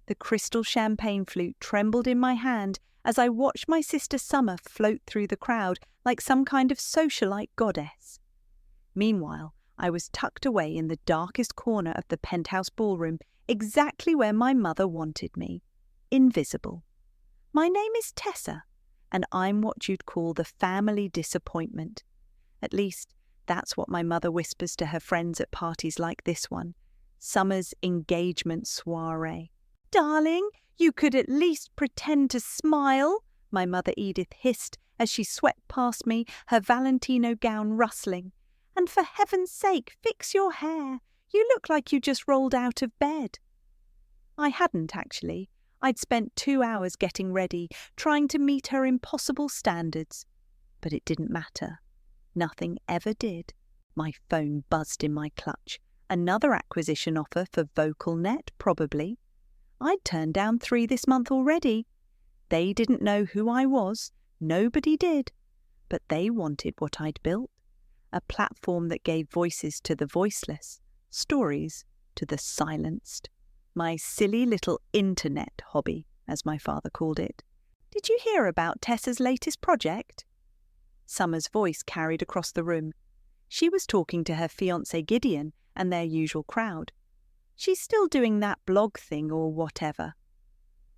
The crystal champagne flute trembled in my hand as I watched my sister Summer float through the crowd like some kind of socialite goddess. Meanwhile, I was tucked away in the darkest corner of the penthouse ballroom, exactly where my mother wanted me. Invisible. My name is Tessa, and I'm what you'd call the family disappointment. At least, that's what my mother whispers to her friends at parties like this one, Summer's engagement soiree. "Darling, you could at least pretend to smile," my mother Edith hissed as she swept past me, her Valentino gown rustling. "And for heaven's sake, fix your hair. You look like you just rolled out of bed." I hadn't, actually. I'd spent 2 hours getting ready, trying to meet her impossible standards. But it didn't matter. Nothing ever did. My phone buzzed in my clutch. Another acquisition offer for VocalNet, probably. I'd turned down 3 this month already. They didn't know who I was. Nobody did. But they wanted what I'd built. A platform that gave voices to the voiceless, stories to the silenced. My silly little internet hobby, as my father called it. "Did you hear about Tessa's latest project?" Summer's voice carried across the room. She was talking to her fiancé Gideon and their usual crowd. "She's still doing that blog thing or whatever."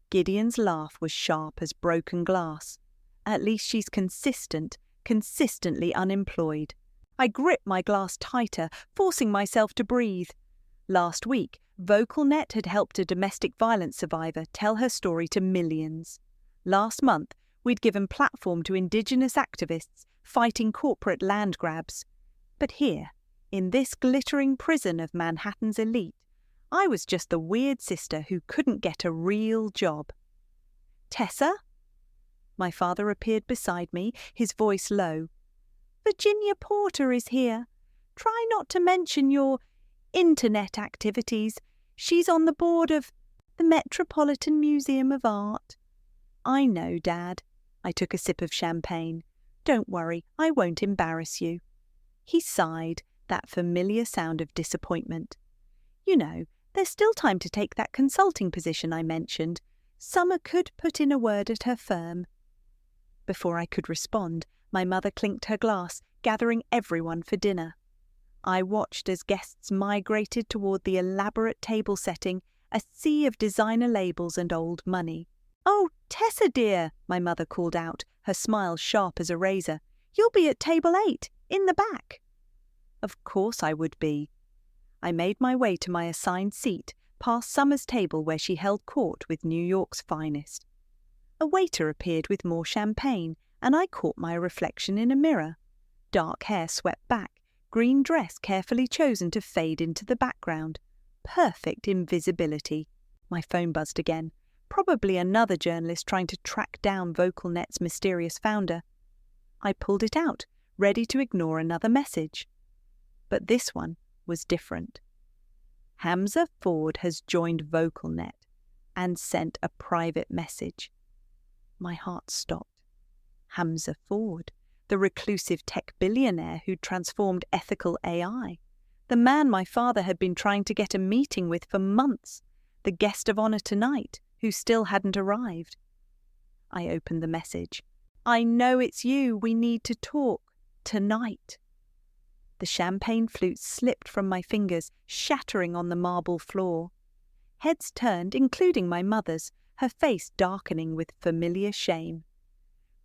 Gideon's laugh was sharp as broken glass. "At least she's consistently unemployed." I gripped my glass tighter, forcing myself to breathe. Last week, VocalNet had helped a domestic violence survivor tell her story to millions. Last month, we'd given platform to Indigenous activists fighting corporate land grabs. But here, in this glittering prison of Manhattan's elite, I was just the weird sister who couldn't get a real job. "Tessa?" My father appeared beside me, his voice low. "Virginia Porter is here. Try not to mention your internet activities. She's on the board of the Metropolitan Museum of Art." "I know, Dad." I took a sip of champagne. "Don't worry, I won't embarrass you." He sighed, that familiar sound of disappointment. "You know, there's still time to take that consulting position I mentioned. Summer could put in a word at her firm." Before I could respond, my mother clinked her glass, gathering everyone for dinner. I watched as guests migrated toward the elaborate table setting, a sea of designer labels and old money. "Oh, Tessa dear," my mother called out, her smile sharp as a razor. "You'll be at table 8, in the back." Of course I would be. I made my way to my assigned seat, past Summer's table where she held court with New York's finest. A waiter appeared with more champagne, and I caught my reflection in a mirror. Dark hair swept back, green dress carefully chosen to fade into the background. Perfect invisibility. My phone buzzed again. Probably another journalist trying to track down VocalNet's mysterious founder. I pulled it out, ready to ignore another message. But this one was different. "Hamza Ford has joined VocalNet and sent a private message." My heart stopped. Hamza Ford, the reclusive tech billionaire who transformed ethical AI. The man my father had been trying to get a meeting with for months. The guest of honor tonight, who still hadn't arrived. I opened the message. "I know it's you. We need to talk. Tonight." The champagne flute slipped from my fingers, shattering on the marble floor. Heads turned, including my mother's, her face darkening with familiar shame.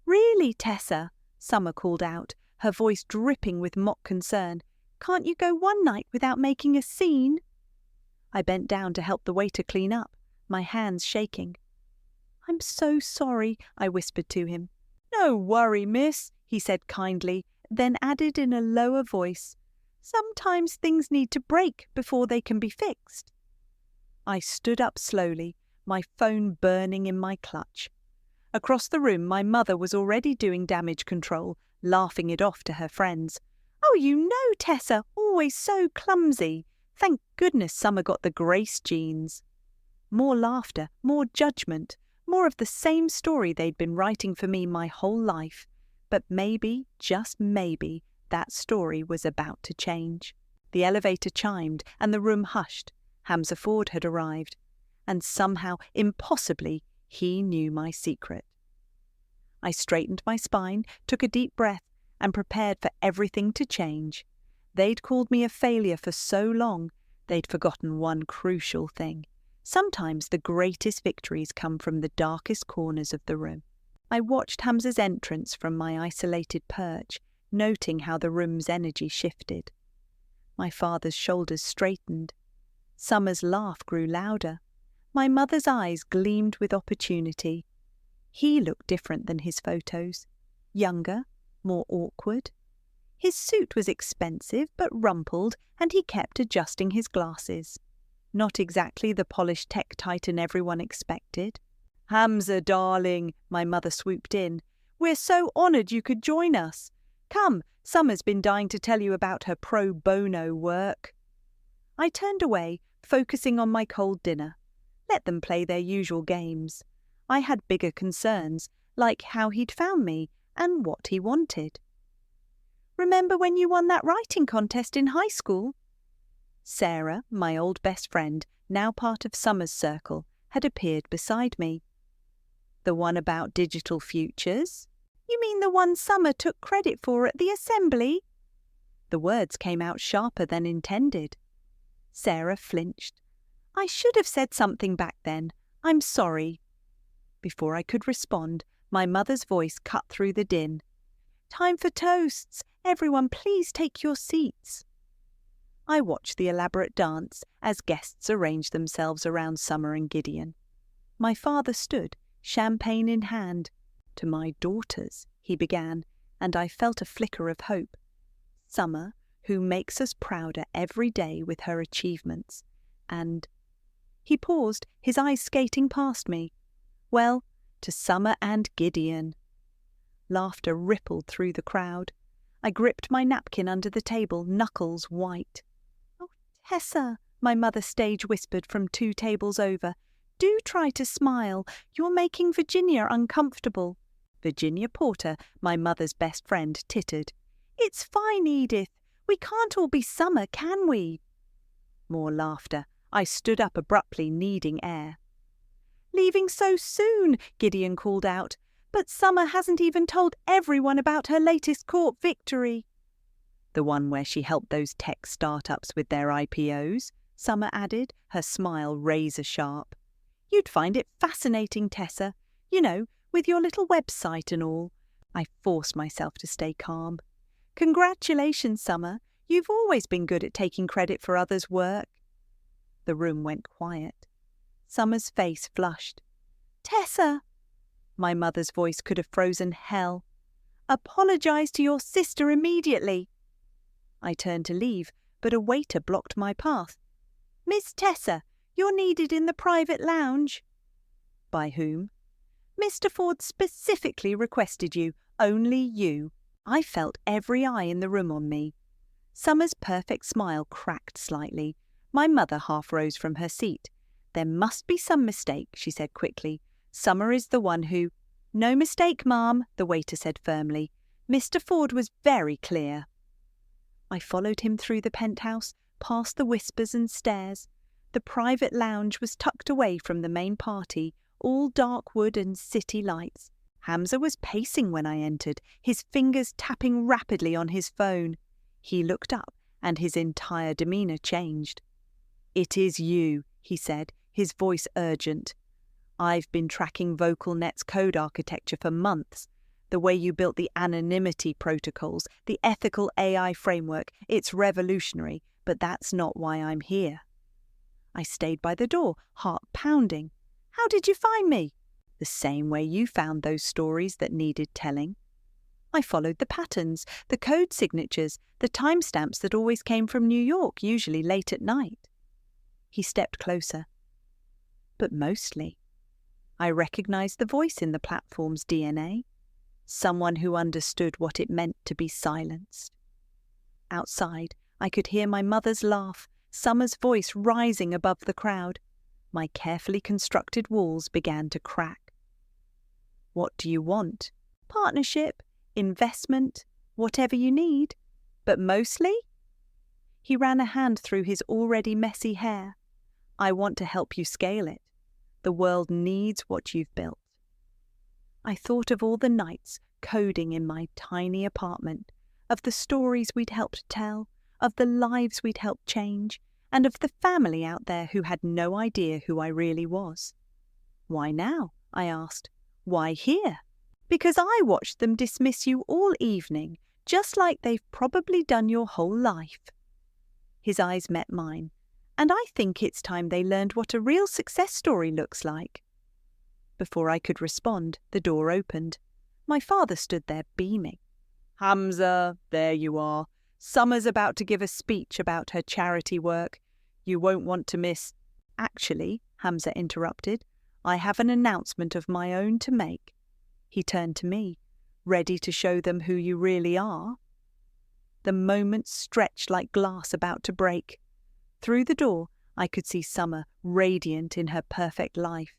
"Really, Tessa?" Summer called out, her voice dripping with mock concern. "Can't you go one night without making a scene?" I bent down to help the waiter clean up, my hands shaking. "I'm so sorry," I whispered to him. "No worry, miss," he said kindly, then added in a lower voice, "Sometimes things need to break before they can be fixed." I stood up slowly, my phone burning in my clutch. Across the room, my mother was already doing damage control, laughing it off to her friends. "Oh, you know, Tessa, always so clumsy. Thank goodness Summer got the Grace genes." More laughter, more judgment, more of the same story they'd been writing for me my whole life. But maybe, just maybe, that story was about to change. The elevator chimed and the room hushed. Hamza Ford had arrived. and somehow, impossibly, he knew my secret. I straightened my spine, took a deep breath, and prepared for everything to change. They'd called me a failure for so long, they'd forgotten one crucial thing. Sometimes the greatest victories come from the darkest corners of the room. I watched Hamza's entrance from my isolated perch, noting how the room's energy shifted. My father's shoulders straightened. Summer's laugh grew louder. My mother's eyes gleamed with opportunity. He looked different than his photos. Younger, more awkward. His suit was expensive but rumpled, and he kept adjusting his glasses. Not exactly the polished tech titan everyone expected. "Hamza, darling," my mother swooped in. "We're so honoured you could join us. Come, Summer's been dying to tell you about her pro bono work." I turned away, focusing on my cold dinner. Let them play their usual games. I had bigger concerns, like how he'd found me and what he wanted. "Remember when you won that writing contest in high school?" Sarah, my old best friend, now part of Summer's circle, had appeared beside me. "The one about digital futures?" "You mean the one Summer took credit for at the assembly?" The words came out sharper than intended. Sarah flinched. "I should have said something back then. I'm sorry." Before I could respond, my mother's voice cut through the din. "Time for toasts. Everyone, please take your seats." I watched the elaborate dance as guests arranged themselves around Summer and Gideon. My father stood, champagne in hand. "To my daughters," he began, and I felt a flicker of hope. Summer, who makes us prouder every day with her achievements. And he paused, his eyes skating past me. "Well, to Summer and Gideon." Laughter rippled through the crowd. I gripped my napkin under the table, knuckles white. "Oh, Tessa," my mother stage whispered from 2 tables over. "Do try to smile. You're making Virginia uncomfortable." Virginia Porter, my mother's best friend, tittered. "It's fine, Edith. We can't all be Summer, can we?" More laughter. I stood up abruptly, needing air. "Leaving so soon," Gideon called out. "But Summer hasn't even told everyone about her latest court victory." "The one where she helped those tech startups with their IPOs," Summer added, her smile razor-sharp. "You'd find it fascinating, Tessa. You know, with your little website and all." I forced myself to stay calm. "Congratulations, Summer. You've always been good at taking credit for others' work." The room went quiet. Summer's face flushed. "Tessa!" My mother's voice could have frozen hell. "Apologise to your sister immediately." I turned to leave, but a waiter blocked my path. "Miss Tessa, you're needed in the private lounge." "By whom?" "Mr. Ford specifically requested you. Only you." I felt every eye in the room on me. Summer's perfect smile cracked slightly. My mother half rose from her seat. "There must be some mistake," she said quickly. "Summer is the one who—" "No mistake, ma'am," the waiter said firmly. "Mr. Ford was very clear." I followed him through the penthouse, past the whispers and stares. The private lounge was tucked away from the main party, all dark wood and city lights. Hamza was pacing when I entered, his fingers tapping rapidly on his phone. He looked up, and his entire demeanour changed. "It is you," he said, his voice urgent. "I've been tracking VocalNet's code architecture for months. The way you built the anonymity protocols, the ethical AI framework, it's revolutionary, but that's not why I'm here." I stayed by the door, heart pounding. "How did you find me?" "The same way you found those stories that needed telling." I followed the patterns, the code signatures, the timestamps that always came from New York, usually late at night. He stepped closer. But mostly, I recognized the voice in the platform's DNA, someone who understood what it meant to be silenced. Outside, I could hear my mother's laugh, Summer's voice rising above the crowd. My carefully constructed walls began to crack. "What do you want?" "Partnership, investment, whatever you need. But mostly?" He ran a hand through his already messy hair. "I want to help you scale it. The world needs what you've built. I thought of all the nights coding in my tiny apartment, of the stories we'd helped tell, of the lives we'd helped change, and of the family out there who had no idea who I really was. Why now? I asked. Why here? Because I watched them dismiss you all evening, just like they've probably done your whole life. His eyes met mine, and I think it's time they learned what a real success story looks like. Before I could respond, the door opened. My father stood there beaming. Hamza, there you are. Summer's about to give a speech about her charity work. You won't want to miss. Actually, Hamza interrupted, I have an announcement of my own to make. He turned to me, ready to show them who you really are. The moment stretched like glass about to break. Through the door, I could see Summer radiant in her perfect life.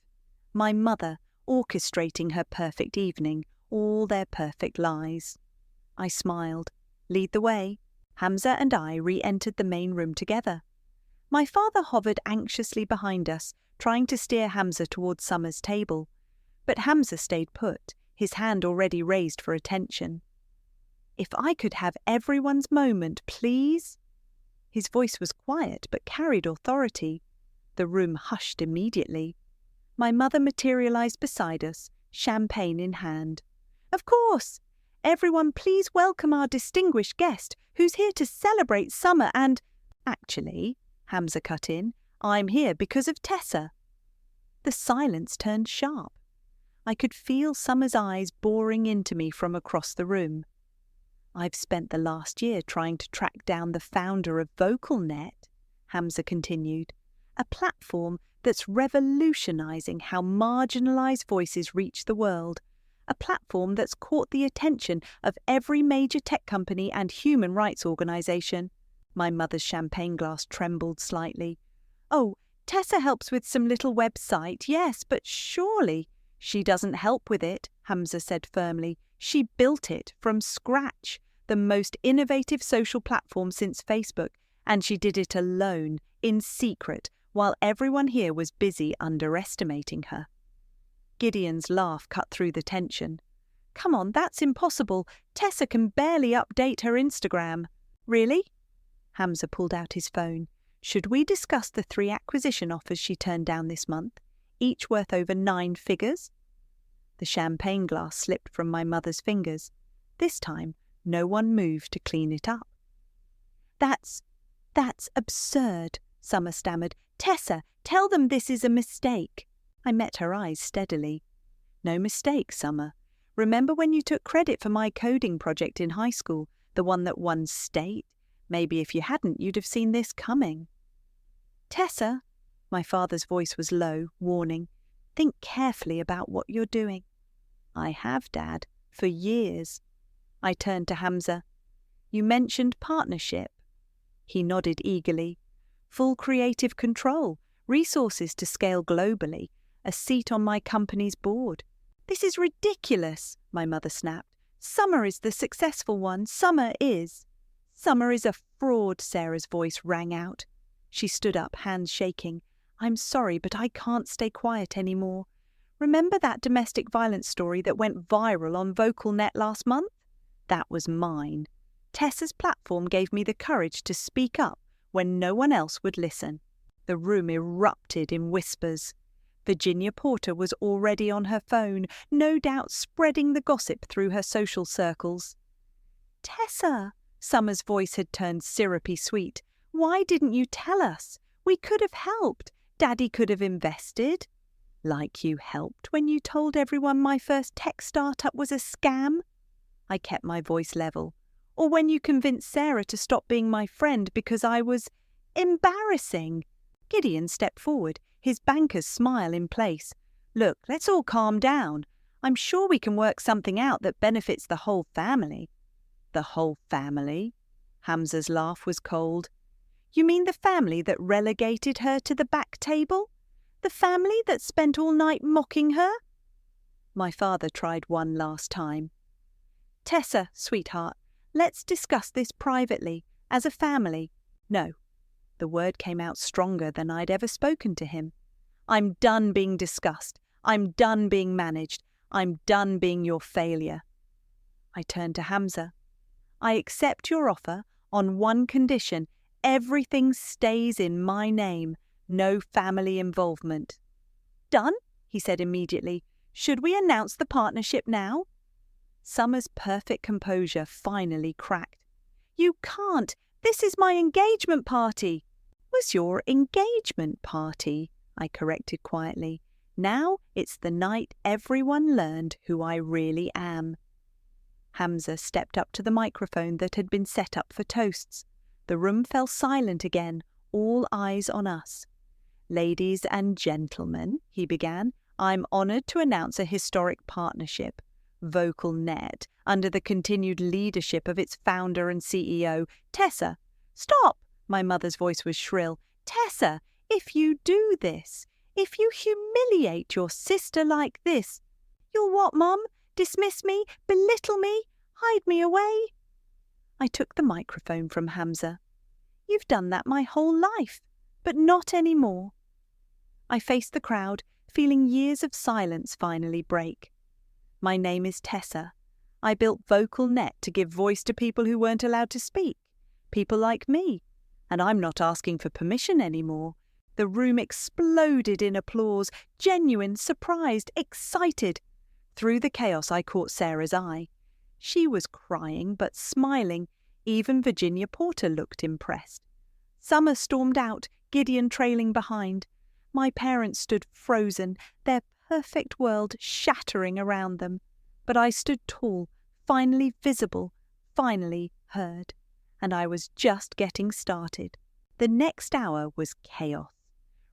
My mother orchestrating her perfect evening, all their perfect lies. I smiled. Lead the way. Hamza and I re-entered the main room together. My father hovered anxiously behind us, trying to steer Hamza towards Summer's table. But Hamza stayed put, his hand already raised for attention. If I could have everyone's moment, please? His voice was quiet but carried authority. The room hushed immediately. My mother materialized beside us, champagne in hand. Of course! Everyone please welcome our distinguished guest, who's here to celebrate Summer and… Actually, Hamza cut in, I'm here because of Tessa. The silence turned sharp. I could feel Summer's eyes boring into me from across the room. I've spent the last year trying to track down the founder of VocalNet, Hamza continued, a platform that's revolutionizing how marginalized voices reach the world, a platform that's caught the attention of every major tech company and human rights organization. My mother's champagne glass trembled slightly. Oh, Tessa helps with some little website, yes, but surely… She doesn't help with it, Hamza said firmly. She built it from scratch, the most innovative social platform since Facebook, and she did it alone, in secret, while everyone here was busy underestimating her. Gideon's laugh cut through the tension. Come on, that's impossible. Tessa can barely update her Instagram. Really? Hamza pulled out his phone. Should we discuss the 3 acquisition offers she turned down this month, each worth over 9 figures? The champagne glass slipped from my mother's fingers. This time, no one moved to clean it up. That's absurd, Summer stammered. Tessa, tell them this is a mistake. I met her eyes steadily. No mistake, Summer. Remember when you took credit for my coding project in high school, the one that won state? Maybe if you hadn't, you'd have seen this coming. Tessa, my father's voice was low, warning, think carefully about what you're doing. I have, Dad, for years. I turned to Hamza. You mentioned partnership. He nodded eagerly. Full creative control, resources to scale globally, a seat on my company's board. This is ridiculous, my mother snapped. Summer is the successful one. Summer is. Summer is a fraud, Sarah's voice rang out. She stood up, hands shaking. I'm sorry, but I can't stay quiet anymore. Remember that domestic violence story that went viral on VocalNet last month? That was mine. Tessa's platform gave me the courage to speak up when no one else would listen. The room erupted in whispers. Virginia Porter was already on her phone, no doubt spreading the gossip through her social circles. Tessa, Summer's voice had turned syrupy sweet. Why didn't you tell us? We could have helped. Daddy could have invested. Like you helped when you told everyone my first tech startup was a scam? I kept my voice level. Or when you convinced Sarah to stop being my friend because I was embarrassing. Gideon stepped forward, his banker's smile in place. Look, let's all calm down. I'm sure we can work something out that benefits the whole family. The whole family? Hamza's laugh was cold. You mean the family that relegated her to the back table? The family that spent all night mocking her? My father tried one last time. Tessa, sweetheart, let's discuss this privately, as a family. No. The word came out stronger than I'd ever spoken to him. I'm done being discussed. I'm done being managed. I'm done being your failure. I turned to Hamza. I accept your offer on one condition. Everything stays in my name. No family involvement. Done, he said immediately. Should we announce the partnership now? Summer's perfect composure finally cracked. You can't. This is my engagement party. Was your engagement party, I corrected quietly. Now it's the night everyone learned who I really am. Hamza stepped up to the microphone that had been set up for toasts. The room fell silent again, all eyes on us. Ladies and gentlemen, he began, I'm honoured to announce a historic partnership, VocalNet, under the continued leadership of its founder and CEO, Tessa. Stop! My mother's voice was shrill. Tessa, if you do this, if you humiliate your sister like this, you'll what, Mum? Dismiss me? Belittle me? Hide me away? I took the microphone from Hamza. You've done that my whole life, but not anymore. I faced the crowd, feeling years of silence finally break. My name is Tessa. I built VocalNet to give voice to people who weren't allowed to speak, people like me, and I'm not asking for permission anymore. The room exploded in applause, genuine, surprised, excited. Through the chaos I caught Sarah's eye. She was crying but smiling. Even Virginia Porter looked impressed. Summer stormed out, Gideon trailing behind. My parents stood frozen, their perfect world shattering around them. But I stood tall, finally visible, finally heard. And I was just getting started. The next hour was chaos.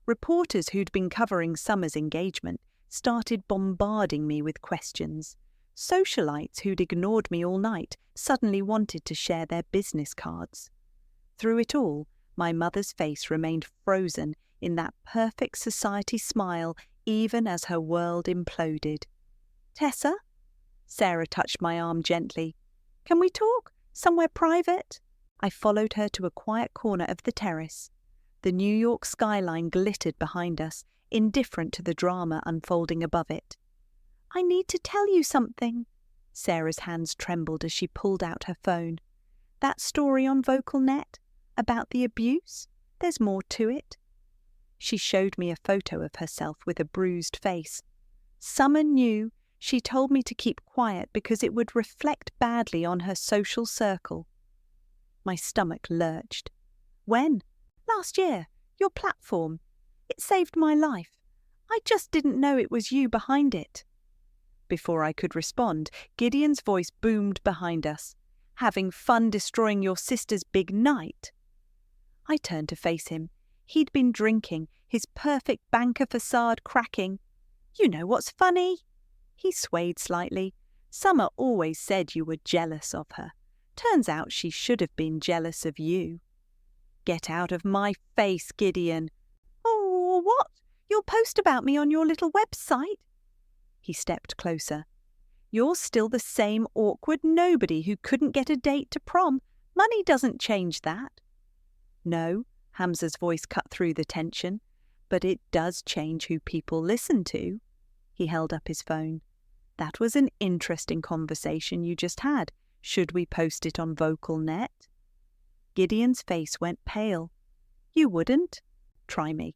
Reporters who'd been covering Summer's engagement started bombarding me with questions. Socialites who'd ignored me all night suddenly wanted to share their business cards. Through it all, my mother's face remained frozen in that perfect society smile even as her world imploded. Tessa? Sarah touched my arm gently. Can we talk? Somewhere private? I followed her to a quiet corner of the terrace. The New York skyline glittered behind us, indifferent to the drama unfolding above it. I need to tell you something. Sarah's hands trembled as she pulled out her phone. That story on VocalNet? About the abuse? There's more to it. She showed me a photo of herself with a bruised face. Summer knew. She told me to keep quiet because it would reflect badly on her social circle. My stomach lurched. When? Last year. Your platform. It saved my life. I just didn't know it was you behind it. Before I could respond, Gideon's voice boomed behind us. Having fun destroying your sister's big night? I turned to face him. He'd been drinking, his perfect banker facade cracking. You know what's funny? He swayed slightly. Summer always said you were jealous of her. Turns out she should have been jealous of you. Get out of my face, Gideon. Oh, what? You'll post about me on your little website? He stepped closer. You're still the same awkward nobody who couldn't get a date to prom. Money doesn't change that. No, Hamza's voice cut through the tension, but it does change who people listen to. He held up his phone. That was an interesting conversation you just had. Should we post it on VocalNet? Gideon's face went pale. You wouldn't? Try me.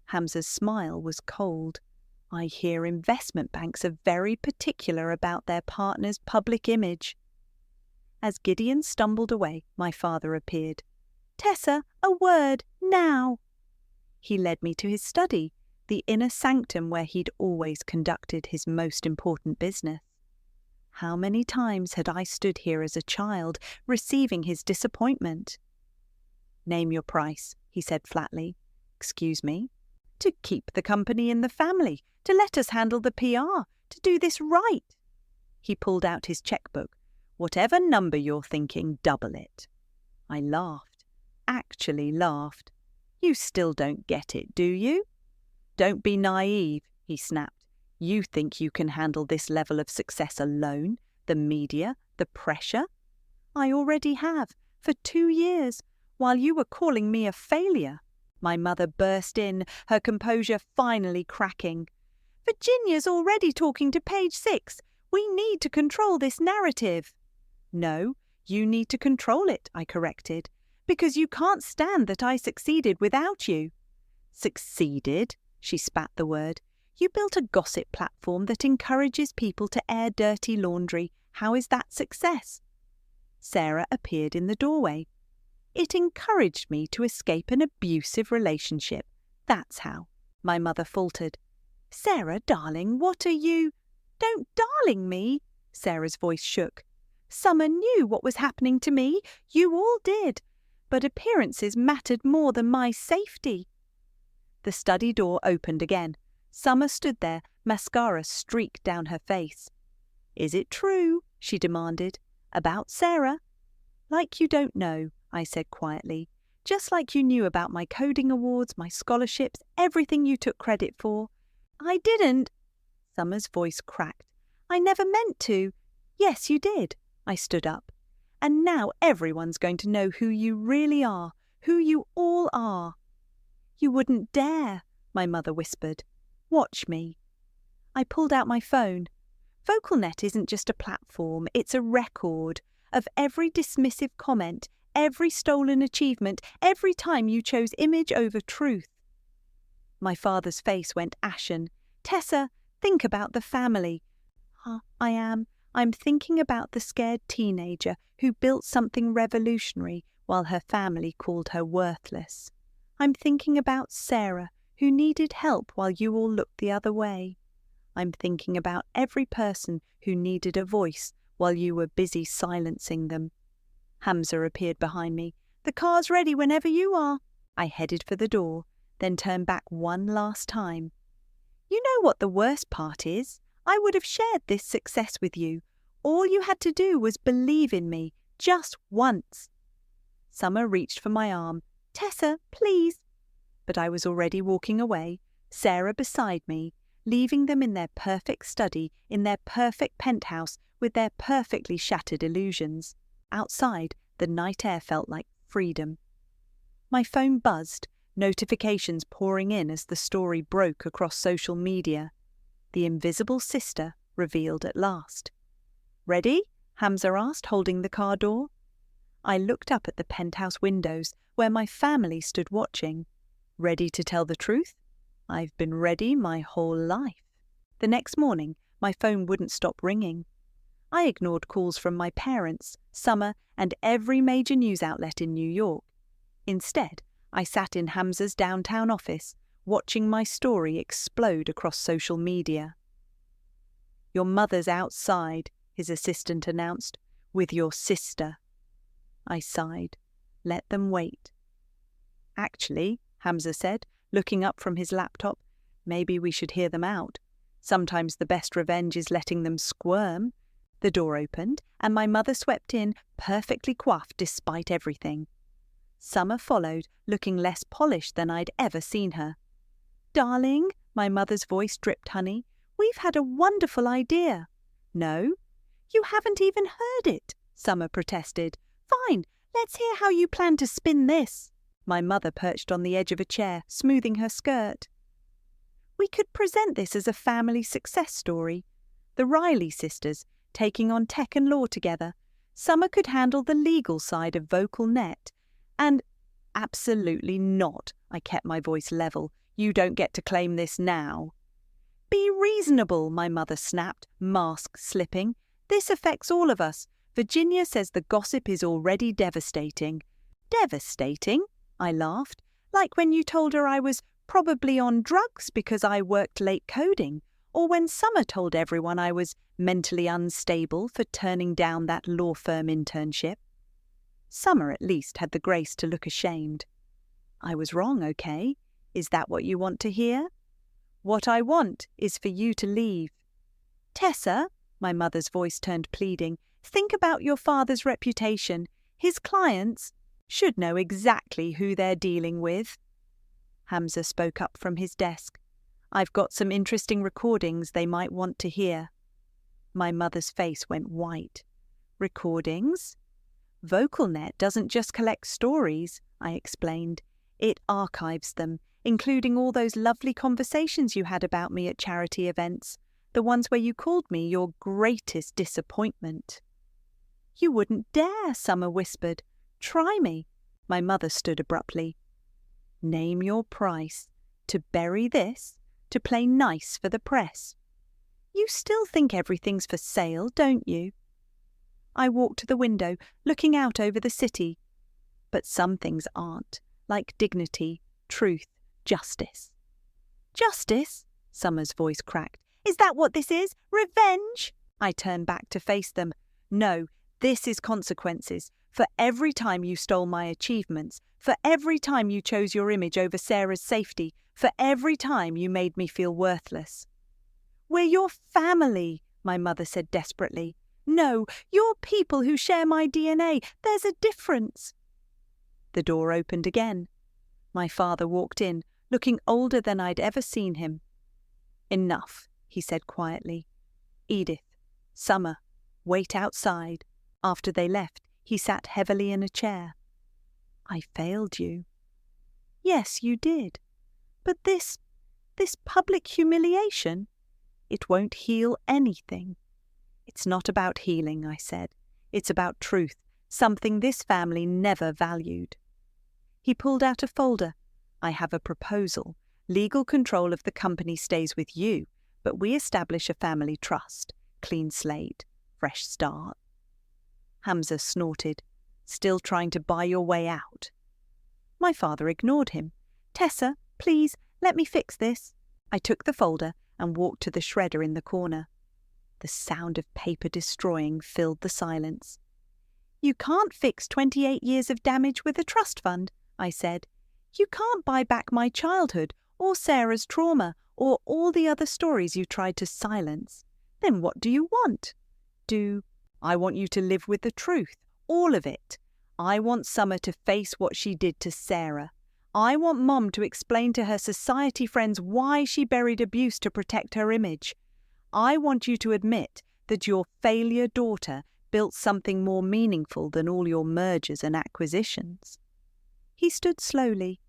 Hamza's smile was cold. I hear investment banks are very particular about their partner's public image. As Gideon stumbled away, my father appeared. Tessa, a word, now! He led me to his study, the inner sanctum where he'd always conducted his most important business. How many times had I stood here as a child, receiving his disappointment? Name your price, he said flatly. Excuse me? To keep the company in the family, to let us handle the PR, to do this right. He pulled out his checkbook. Whatever number you're thinking, double it. I laughed, actually laughed. You still don't get it, do you? Don't be naive, he snapped. You think you can handle this level of success alone? The media, the pressure? I already have, for 2 years, while you were calling me a failure. My mother burst in, her composure finally cracking. Virginia's already talking to page 6. We need to control this narrative. No, you need to control it, I corrected, because you can't stand that I succeeded without you. Succeeded? She spat the word. You built a gossip platform that encourages people to air dirty laundry. How is that success? Sarah appeared in the doorway. It encouraged me to escape an abusive relationship. That's how. My mother faltered. Sarah, darling, what are you— Don't darling me, Sarah's voice shook. Summer knew what was happening to me. You all did. But appearances mattered more than my safety. The study door opened again. Summer stood there, mascara streaked down her face. Is it true? She demanded. About Sarah? Like you don't know, I said quietly. Just like you knew about my coding awards, my scholarships, everything you took credit for. I didn't. Summer's voice cracked. I never meant to. Yes, you did. I stood up. And now everyone's going to know who you really are, who you all are. You wouldn't dare, my mother whispered. Watch me. I pulled out my phone. VocalNet isn't just a platform, it's a record of every dismissive comment, every stolen achievement, every time you chose image over truth. My father's face went ashen. Tessa, think about the family. I'm thinking about the scared teenager who built something revolutionary while her family called her worthless. I'm thinking about Sarah, who needed help while you all looked the other way. I'm thinking about every person who needed a voice while you were busy silencing them. Hamza appeared behind me. The car's ready whenever you are. I headed for the door, then turned back one last time. You know what the worst part is? I would have shared this success with you. All you had to do was believe in me, just once. Summer reached for my arm. Tessa, please. But I was already walking away, Sarah beside me, leaving them in their perfect study, in their perfect penthouse, with their perfectly shattered illusions. Outside, the night air felt like freedom. My phone buzzed, notifications pouring in as the story broke across social media. The invisible sister revealed at last. Ready? Hamza asked, holding the car door. I looked up at the penthouse windows, where my family stood watching. Ready to tell the truth? I've been ready my whole life. The next morning, my phone wouldn't stop ringing. I ignored calls from my parents, Summer, and every major news outlet in New York. Instead, I sat in Hamza's downtown office, watching my story explode across social media. Your mother's outside, his assistant announced, with your sister. I sighed. Let them wait. Actually, Hamza said, looking up from his laptop, maybe we should hear them out. Sometimes the best revenge is letting them squirm. The door opened, and my mother swept in, perfectly coiffed despite everything. Summer followed, looking less polished than I'd ever seen her. Darling, my mother's voice dripped honey, we've had a wonderful idea. No, you haven't even heard it, Summer protested. Fine, let's hear how you plan to spin this. My mother perched on the edge of a chair, smoothing her skirt. We could present this as a family success story. The Riley sisters, taking on tech and law together. Summer could handle the legal side of VocalNet. And absolutely not, I kept my voice level. You don't get to claim this now. Be reasonable, my mother snapped, mask slipping. This affects all of us. Virginia says the gossip is already devastating. Devastating? I laughed. Like when you told her I was probably on drugs because I worked late coding, or when Summer told everyone I was mentally unstable for turning down that law firm internship. Summer at least had the grace to look ashamed. I was wrong, okay? Is that what you want to hear? What I want is for you to leave. Tessa, my mother's voice turned pleading, think about your father's reputation. His clients should know exactly who they're dealing with. Hamza spoke up from his desk. I've got some interesting recordings they might want to hear. My mother's face went white. Recordings? VocalNet doesn't just collect stories, I explained. It archives them, including all those lovely conversations you had about me at charity events, the ones where you called me your greatest disappointment. You wouldn't dare, Summer whispered. Try me. My mother stood abruptly. Name your price. To bury this, to play nice for the press. You still think everything's for sale, don't you? I walked to the window, looking out over the city. But some things aren't, like dignity, truth, justice. Justice? Summer's voice cracked. Is that what this is? Revenge? I turned back to face them. No, this is consequences. For every time you stole my achievements, for every time you chose your image over Sarah's safety, for every time you made me feel worthless. We're your family, my mother said desperately. No, you're people who share my DNA. There's a difference. The door opened again. My father walked in, looking older than I'd ever seen him. Enough, he said quietly. Edith, Summer, wait outside. After they left, he sat heavily in a chair. I failed you. Yes, you did. But this public humiliation, it won't heal anything. It's not about healing, I said. It's about truth, something this family never valued. He pulled out a folder. I have a proposal. Legal control of the company stays with you, but we establish a family trust. Clean slate, fresh start. Hamza snorted. Still trying to buy your way out. My father ignored him. Tessa, please, let me fix this. I took the folder and walked to the shredder in the corner. The sound of paper destroying filled the silence. You can't fix 28 years of damage with a trust fund, I said. You can't buy back my childhood, or Sarah's trauma, or all the other stories you tried to silence. Then what do you want? I want you to live with the truth, all of it. I want Summer to face what she did to Sarah. I want Mom to explain to her society friends why she buried abuse to protect her image. I want you to admit that your failure daughter built something more meaningful than all your mergers and acquisitions. He stood slowly.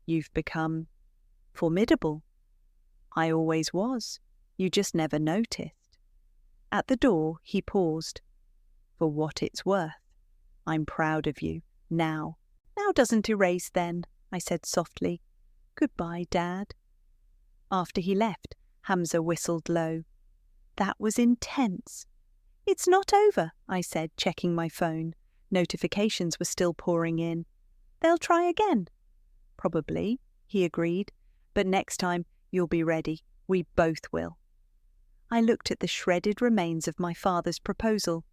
You've become formidable. I always was. You just never noticed. At the door, he paused. For what it's worth, I'm proud of you, now. Now doesn't erase then, I said softly. Goodbye, Dad. After he left, Hamza whistled low. That was intense. It's not over, I said, checking my phone. Notifications were still pouring in. They'll try again. Probably, he agreed. But next time, you'll be ready. We both will. I looked at the shredded remains of my father's proposal.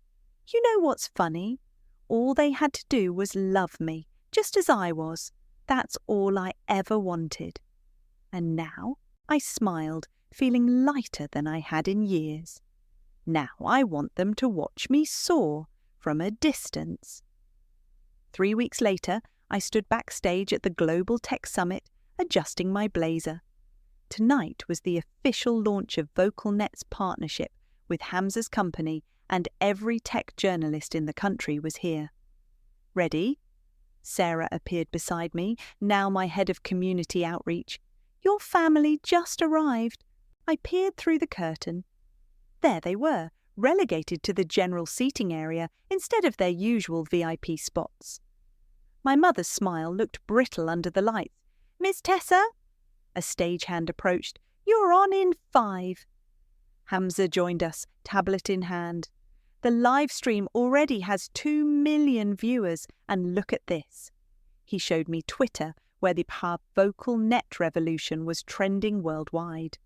You know what's funny? All they had to do was love me, just as I was. That's all I ever wanted. And now I smiled, feeling lighter than I had in years. Now I want them to watch me soar from a distance. 3 weeks later, I stood backstage at the Global Tech Summit, adjusting my blazer. Tonight was the official launch of VocalNet's partnership with Hamza's company, and every tech journalist in the country was here. Ready? Sarah appeared beside me, now my head of community outreach. Your family just arrived. I peered through the curtain. There they were, relegated to the general seating area instead of their usual VIP spots. My mother's smile looked brittle under the lights. Miss Tessa? A stagehand approached. You're on in 5. Hamza joined us, tablet in hand. The live stream already has 2 million viewers, and look at this. He showed me Twitter, where the VocalNet revolution was trending worldwide.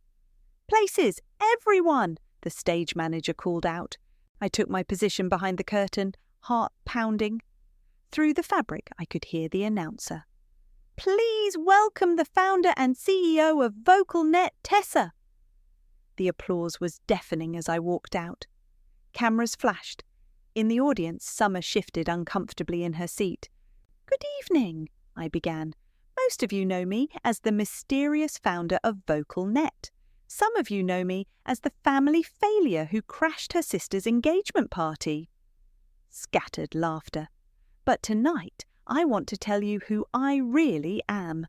Places, everyone, the stage manager called out. I took my position behind the curtain, heart pounding. Through the fabric, I could hear the announcer. Please welcome the founder and CEO of VocalNet, Tessa. The applause was deafening as I walked out. Cameras flashed. In the audience, Summer shifted uncomfortably in her seat. Good evening, I began. Most of you know me as the mysterious founder of VocalNet. Some of you know me as the family failure who crashed her sister's engagement party. Scattered laughter. But tonight, I want to tell you who I really am."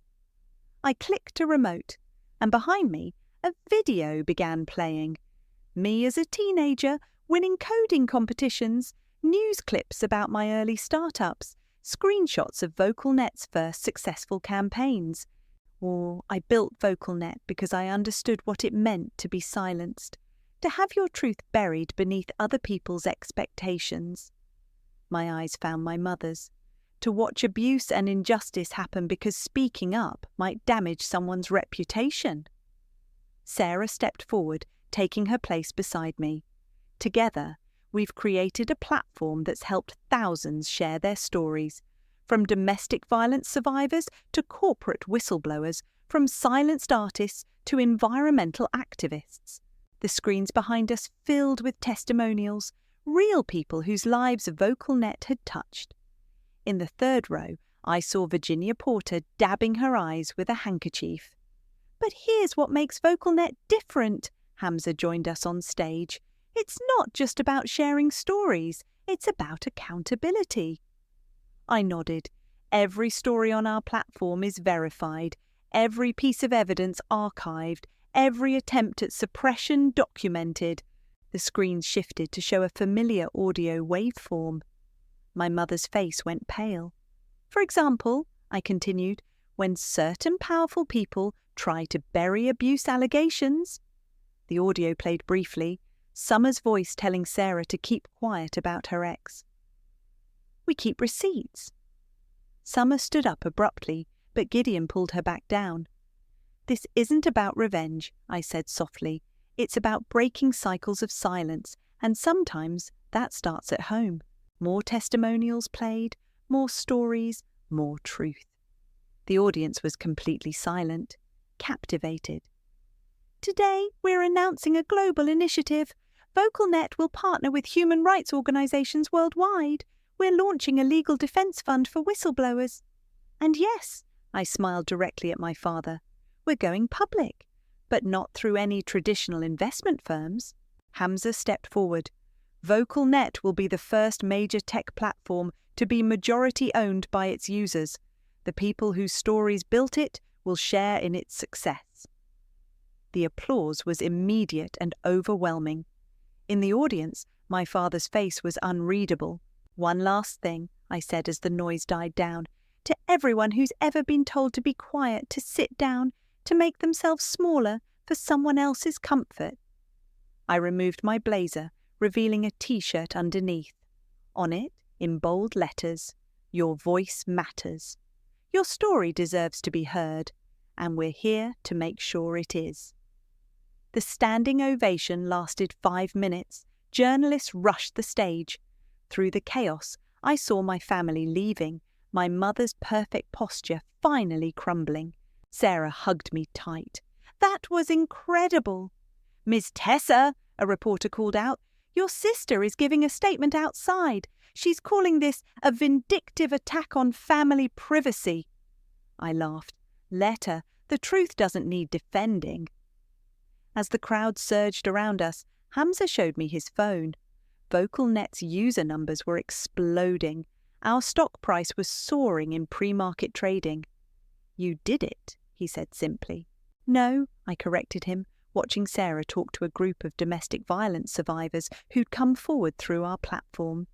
I clicked a remote, and behind me, a video began playing. Me as a teenager, winning coding competitions, news clips about my early startups, screenshots of VocalNet's first successful campaigns. Or I built VocalNet because I understood what it meant to be silenced, to have your truth buried beneath other people's expectations. My eyes found my mother's, to watch abuse and injustice happen because speaking up might damage someone's reputation. Sarah stepped forward, taking her place beside me. Together, we've created a platform that's helped thousands share their stories, from domestic violence survivors to corporate whistleblowers, from silenced artists to environmental activists. The screens behind us filled with testimonials, real people whose lives VocalNet had touched. In the third row, I saw Virginia Porter dabbing her eyes with a handkerchief. "But here's what makes VocalNet different," Hamza joined us on stage. "It's not just about sharing stories, it's about accountability." I nodded. Every story on our platform is verified, every piece of evidence archived, every attempt at suppression documented. The screen shifted to show a familiar audio waveform. My mother's face went pale. "For example," I continued, "when certain powerful people try to bury abuse allegations." The audio played briefly, Summer's voice telling Sarah to keep quiet about her ex. "We keep receipts." Summer stood up abruptly, but Gideon pulled her back down. "This isn't about revenge," I said softly. "It's about breaking cycles of silence, and sometimes that starts at home." More testimonials played, more stories, more truth. The audience was completely silent, captivated. "Today, we're announcing a global initiative. VocalNet will partner with human rights organizations worldwide. We're launching a legal defense fund for whistleblowers. And yes," I smiled directly at my father, "we're going public, but not through any traditional investment firms." Hamza stepped forward. "VocalNet will be the first major tech platform to be majority-owned by its users. The people whose stories built it will share in its success." The applause was immediate and overwhelming. In the audience, my father's face was unreadable. "One last thing," I said as the noise died down, "to everyone who's ever been told to be quiet, to sit down, to make themselves smaller for someone else's comfort." I removed my blazer, revealing a T-shirt underneath. On it, in bold letters, "Your voice matters. Your story deserves to be heard, and we're here to make sure it is." The standing ovation lasted 5 minutes. Journalists rushed the stage. Through the chaos, I saw my family leaving, my mother's perfect posture finally crumbling. Sarah hugged me tight. "That was incredible." "Ms. Tessa," a reporter called out, "your sister is giving a statement outside. She's calling this a vindictive attack on family privacy." I laughed. "Let her. The truth doesn't need defending." As the crowd surged around us, Hamza showed me his phone. VocalNet's user numbers were exploding. Our stock price was soaring in pre-market trading. "You did it," he said simply. "No," I corrected him, watching Sarah talk to a group of domestic violence survivors who'd come forward through our platform.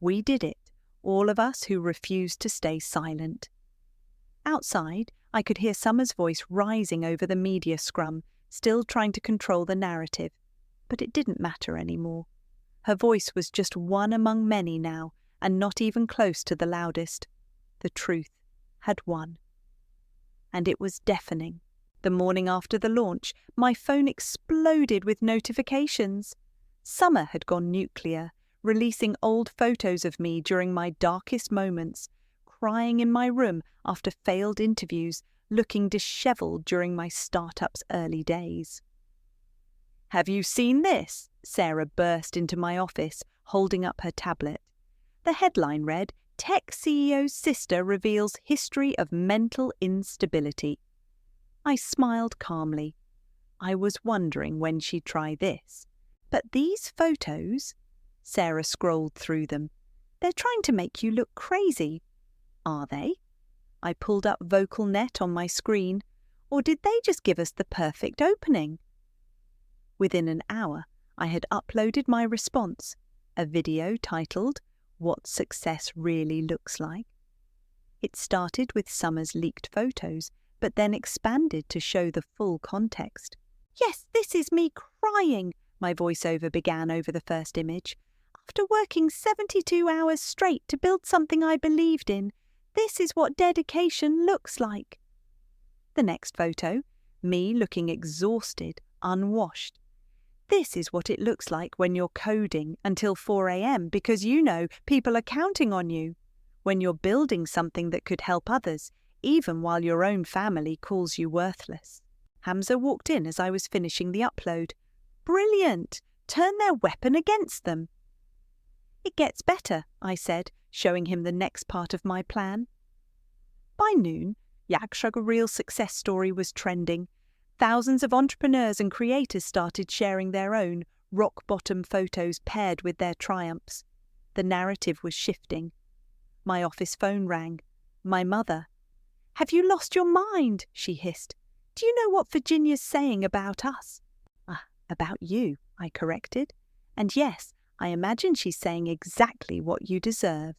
"We did it, all of us who refused to stay silent." Outside, I could hear Summer's voice rising over the media scrum, still trying to control the narrative. But it didn't matter anymore. Her voice was just one among many now, and not even close to the loudest. The truth had won. And it was deafening. The morning after the launch, my phone exploded with notifications. Summer had gone nuclear, releasing old photos of me during my darkest moments, crying in my room after failed interviews, looking dishevelled during my startup's early days. "Have you seen this?" Sarah burst into my office, holding up her tablet. The headline read, "Tech CEO's sister reveals history of mental instability." I smiled calmly. I was wondering when she'd try this. "But these photos," Sarah scrolled through them, "they're trying to make you look crazy." Are they? I pulled up vocal net on my screen, or did they just give us the perfect opening? Within an hour, I had uploaded my response, a video titled, "What Success Really Looks Like." It started with Summer's leaked photos, but then expanded to show the full context. "Yes, this is me crying," my voiceover began over the first image. "After working 72 hours straight to build something I believed in, this is what dedication looks like." The next photo, me looking exhausted, unwashed. "This is what it looks like when you're coding until 4 a.m. because you know people are counting on you. When you're building something that could help others, even while your own family calls you worthless." Hamza walked in as I was finishing the upload. "Brilliant! Turn their weapon against them." "It gets better," I said, showing him the next part of my plan. By noon, Yakshugga Real Success Story was trending. Thousands of entrepreneurs and creators started sharing their own rock-bottom photos paired with their triumphs. The narrative was shifting. My office phone rang. My mother. "Have you lost your mind?" she hissed. "Do you know what Virginia's saying about us?" About you," I corrected. "And yes, I imagine she's saying exactly what you deserve."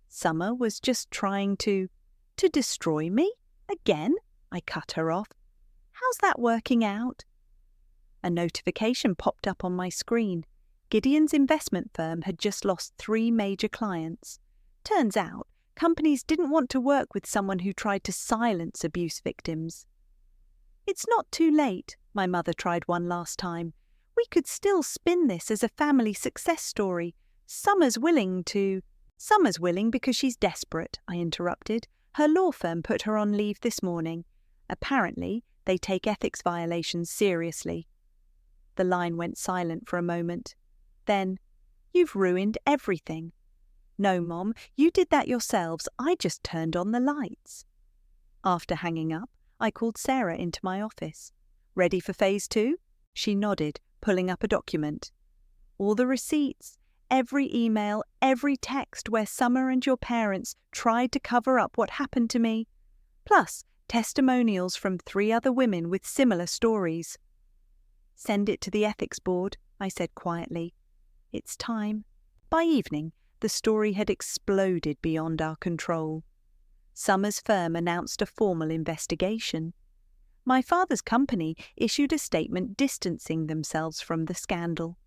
Summer was just trying to destroy me? Again? I cut her off. "How's that working out?" A notification popped up on my screen. Gideon's investment firm had just lost 3 major clients. Turns out, companies didn't want to work with someone who tried to silence abuse victims. "It's not too late," my mother tried one last time. "We could still spin this as a family success story. Summer's willing because she's desperate," I interrupted. "Her law firm put her on leave this morning. Apparently, they take ethics violations seriously." The line went silent for a moment. Then, "You've ruined everything." "No, Mom, you did that yourselves. I just turned on the lights." After hanging up, I called Sarah into my office. "Ready for phase 2? She nodded, pulling up a document. "All the receipts, every email, every text where Summer and your parents tried to cover up what happened to me. Plus, testimonials from 3 other women with similar stories." "Send it to the ethics board," I said quietly. "It's time." By evening, the story had exploded beyond our control. Summer's firm announced a formal investigation. My father's company issued a statement distancing themselves from the scandal.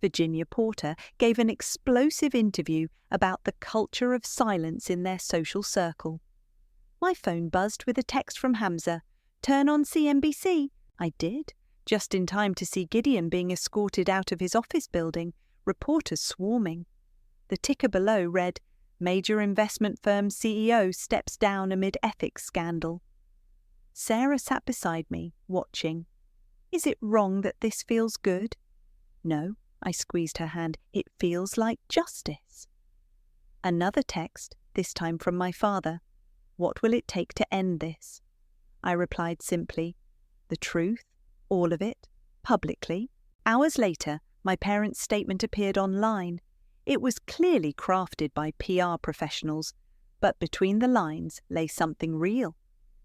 Virginia Porter gave an explosive interview about the culture of silence in their social circle. My phone buzzed with a text from Hamza. "Turn on CNBC." I did, just in time to see Gideon being escorted out of his office building, reporters swarming. The ticker below read, "Major investment firm CEO steps down amid ethics scandal." Sarah sat beside me, watching. "Is it wrong that this feels good?" "No," I squeezed her hand. "It feels like justice." Another text, this time from my father. "What will it take to end this?" I replied simply, "The truth, all of it, publicly." Hours later, my parents' statement appeared online. It was clearly crafted by PR professionals, but between the lines lay something real.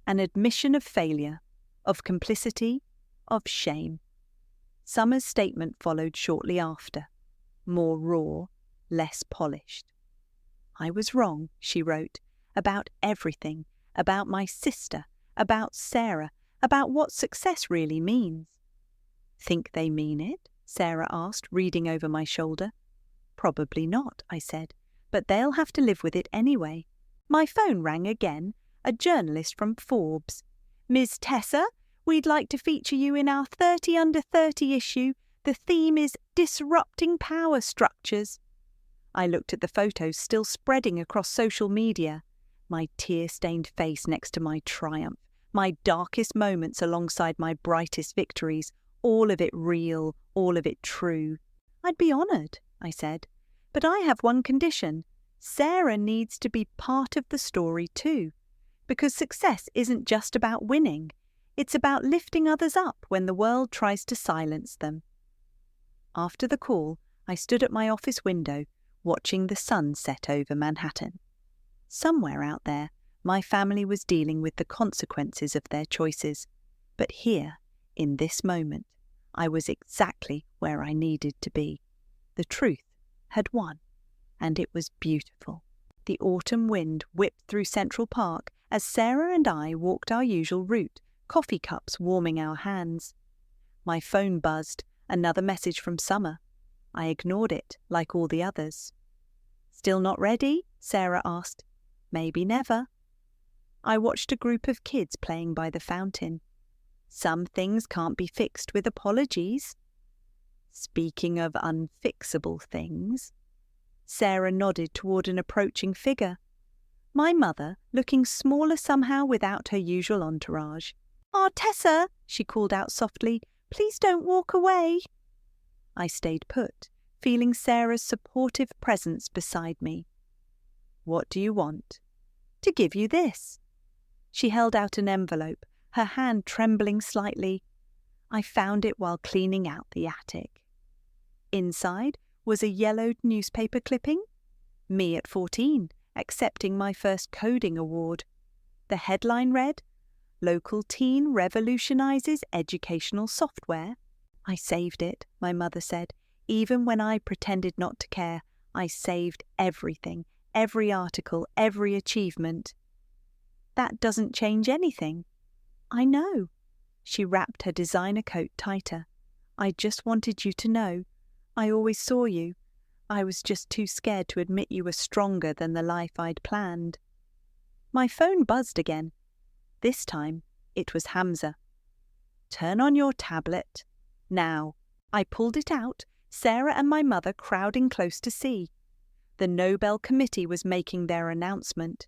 An admission of failure, of complicity, of shame. Summer's statement followed shortly after, more raw, less polished. "I was wrong," she wrote, "about everything, about my sister, about Sarah, about what success really means." "Think they mean it?" Sarah asked, reading over my shoulder. "Probably not," I said, "but they'll have to live with it anyway." My phone rang again, a journalist from Forbes. "Ms. Tessa, we'd like to feature you in our 30 Under 30 issue. The theme is Disrupting Power Structures." I looked at the photos still spreading across social media. My tear-stained face next to my triumph, my darkest moments alongside my brightest victories, all of it real, all of it true. "I'd be honoured," I said, "but I have one condition. Sarah needs to be part of the story too, because success isn't just about winning. It's about lifting others up when the world tries to silence them." After the call, I stood at my office window, watching the sun set over Manhattan. Somewhere out there, my family was dealing with the consequences of their choices. But here, in this moment, I was exactly where I needed to be. The truth had won, and it was beautiful. The autumn wind whipped through Central Park as Sarah and I walked our usual route, coffee cups warming our hands. My phone buzzed, another message from Summer. I ignored it, like all the others. "Still not ready?" Sarah asked. "Maybe never." I watched a group of kids playing by the fountain. Some things can't be fixed with apologies. Speaking of unfixable things, Sarah nodded toward an approaching figure. My mother, looking smaller somehow without her usual entourage. "Ah, Tessa," she called out softly, "please don't walk away." I stayed put, feeling Sarah's supportive presence beside me. "What do you want?" "To give you this." She held out an envelope, her hand trembling slightly. I found it while cleaning out the attic. Inside was a yellowed newspaper clipping. Me at 14, accepting my first coding award. The headline read, "Local teen revolutionizes educational software." I saved it, my mother said. Even when I pretended not to care, I saved everything, every article, every achievement. "That doesn't change anything." "I know." She wrapped her designer coat tighter. "I just wanted you to know. I always saw you. I was just too scared to admit you were stronger than the life I'd planned." My phone buzzed again. This time, it was Hamza. "Turn on your tablet. Now." I pulled it out, Sarah and my mother crowding close to see. The Nobel Committee was making their announcement.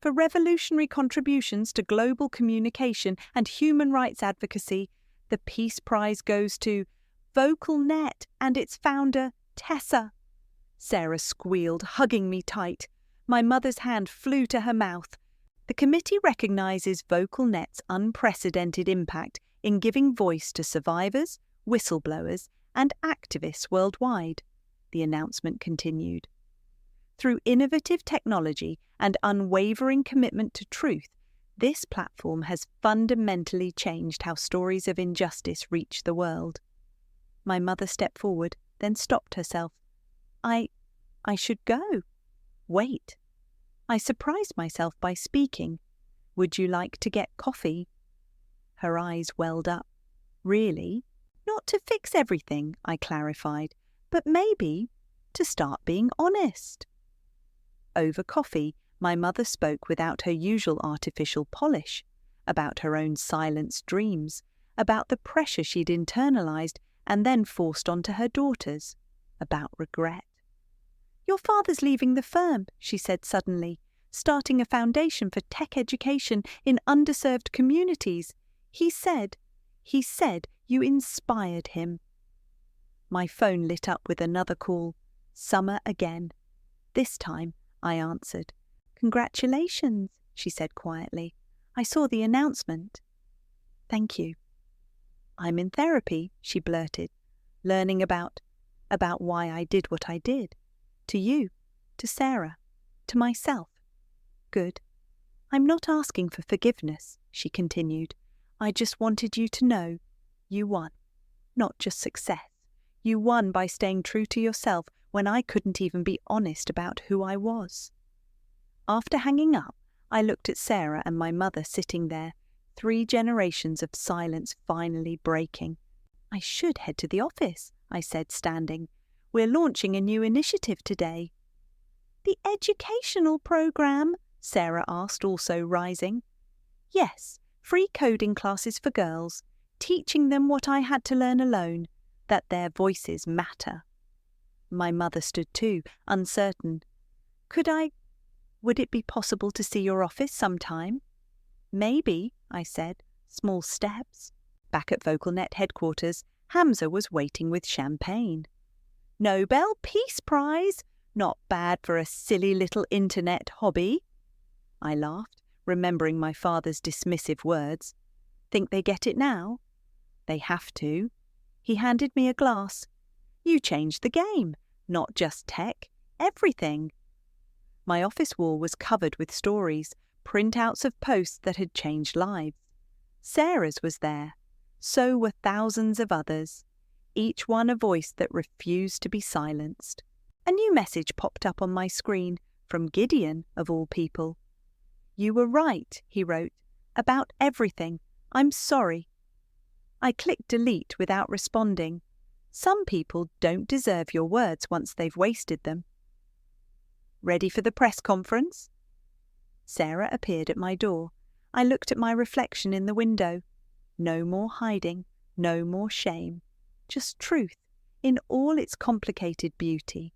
For revolutionary contributions to global communication and human rights advocacy, the Peace Prize goes to VocalNet and its founder, Tessa. Sarah squealed, hugging me tight. My mother's hand flew to her mouth. The committee recognizes VocalNet's unprecedented impact in giving voice to survivors, whistleblowers, and activists worldwide, the announcement continued. Through innovative technology and unwavering commitment to truth, this platform has fundamentally changed how stories of injustice reach the world. My mother stepped forward, then stopped herself. I should go. Wait. I surprised myself by speaking. "Would you like to get coffee?" Her eyes welled up. "Really? Not to fix everything," I clarified, "but maybe to start being honest." Over coffee, my mother spoke without her usual artificial polish, about her own silenced dreams, about the pressure she'd internalized and then forced onto her daughters, about regret. "Your father's leaving the firm," she said suddenly, "starting a foundation for tech education in underserved communities. He said you inspired him." My phone lit up with another call. Summer again. This time, I answered. "Congratulations," she said quietly. "I saw the announcement." "Thank you." "I'm in therapy," she blurted, "learning about why I did what I did. To you, to Sarah, to myself." "Good." "I'm not asking for forgiveness," she continued. "I just wanted you to know you won. Not just success. You won by staying true to yourself when I couldn't even be honest about who I was." After hanging up, I looked at Sarah and my mother sitting there, 3 generations of silence finally breaking. "I should head to the office," I said, standing. "We're launching a new initiative today." "The educational program?" Sarah asked, also rising. "Yes, free coding classes for girls, teaching them what I had to learn alone, that their voices matter." My mother stood too, uncertain. Would it be possible to see your office sometime?" "Maybe," I said, "small steps." Back at VocalNet headquarters, Hamza was waiting with champagne. "Nobel Peace Prize! Not bad for a silly little internet hobby." I laughed, remembering my father's dismissive words. "Think they get it now?" "They have to." He handed me a glass. "You changed the game. Not just tech, everything." My office wall was covered with stories, printouts of posts that had changed lives. Sarah's was there. So were thousands of others, each one a voice that refused to be silenced. A new message popped up on my screen from Gideon, of all people. "You were right," he wrote, "about everything. I'm sorry." I clicked delete without responding. Some people don't deserve your words once they've wasted them. "Ready for the press conference?" Sarah appeared at my door. I looked at my reflection in the window. No more hiding, no more shame. Just truth, in all its complicated beauty.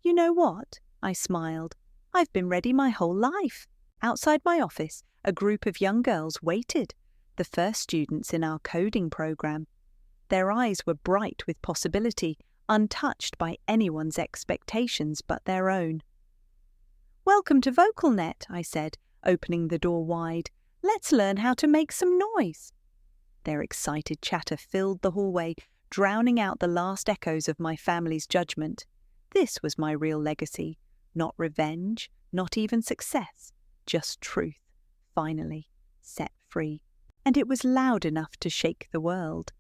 "You know what?" I smiled. "I've been ready my whole life." Outside my office, a group of young girls waited, the first students in our coding program. Their eyes were bright with possibility, untouched by anyone's expectations but their own. "Welcome to VocalNet," I said, opening the door wide. "Let's learn how to make some noise." Their excited chatter filled the hallway, drowning out the last echoes of my family's judgment. This was my real legacy. Not revenge, not even success, just truth, finally set free. And it was loud enough to shake the world.